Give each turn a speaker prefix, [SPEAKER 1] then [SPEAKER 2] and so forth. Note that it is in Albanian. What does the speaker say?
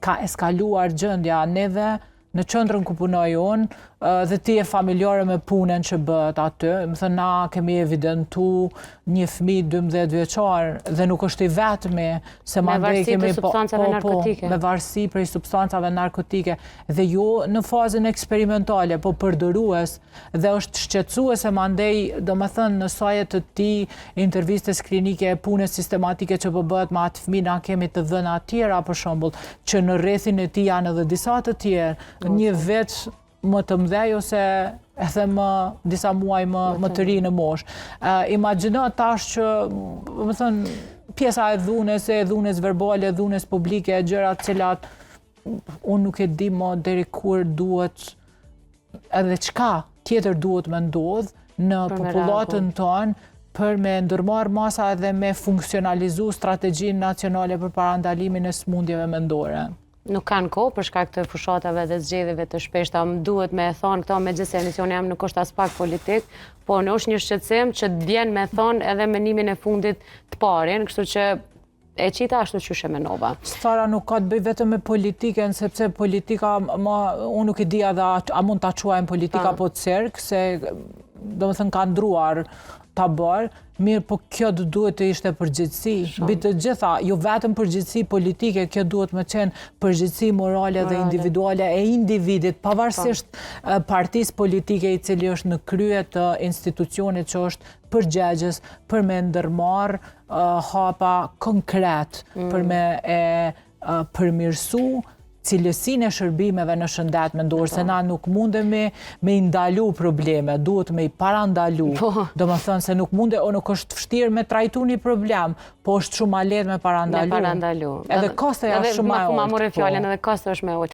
[SPEAKER 1] ka eskaluar gjendja neve në qendrën ku punoj unë, dhe ti e familjare me punën që bëhet aty. Më thënë, na kemi evidentu një fëmijë 12 vjeçar dhe nuk është i vetmi se mandej kemi me varësi prej substancave narkotike dhe jo në fazën eksperimentale, po përdorues dhe është shqetësuese mandej, domethënë në sajet të ti intervistes klinike, punës sistematike që po bëhet me atë fëmijë, na kemi të dhëna tjera për shembull, që në rrethin e tij janë edhe disa të tjerë, një veç më të mdhej ose edhe disa muaj më të ri në moshë. Imagjino tash që, më thënë, pjesa e dhunës verbale, dhunës publike, gjërat cilat unë nuk e di më deri kur duhet edhe çka tjetër duhet me ndodh në popullatën tonë për me ndërmarrë masa edhe me funksionalizu strategjinë nacionale për parandalimin e smundjeve mendore.
[SPEAKER 2] Nuk kanë kohë për shkak të fushatave dhe zgjedhjeve të shpeshta. Më duhet me thonë këto me gjithse emisioni jam nuk është as pak politik, po në është një shqetësim që vjen me thonë edhe menimin e fundit të parin, kështu që e qita ashtu që menova.
[SPEAKER 1] Stara nuk ka të bëj vetëm me politiken, sepse politika, unë nuk e di edhe a mund ta quajmë politika po cirk, se do më thënë ka ndruar ta bërë, mirë, po kjo duhet të ishte përgjegjësi. Mbi të gjitha, jo vetëm përgjegjësi politike, kjo duhet me qenë përgjegjësi morale dhe individuale e individit, pavarësisht partisë politike i cili është në krye të institucionit që është përgjegjës për me ndërmarrë hapa konkret, për me përmirësu cilësinë e shërbimeve në shëndet mendor, se na nuk mundemi me i ndalu probleme, duhet me i parandalu. Do më thënë se nuk është vështirë me trajtu një problem, po është shumë ma lehtë me parandalu.
[SPEAKER 2] Me parandalu.
[SPEAKER 1] Edhe kosto është shumë ma
[SPEAKER 2] urtë. Edhe më morë fjallën, edhe kosto është me urtë.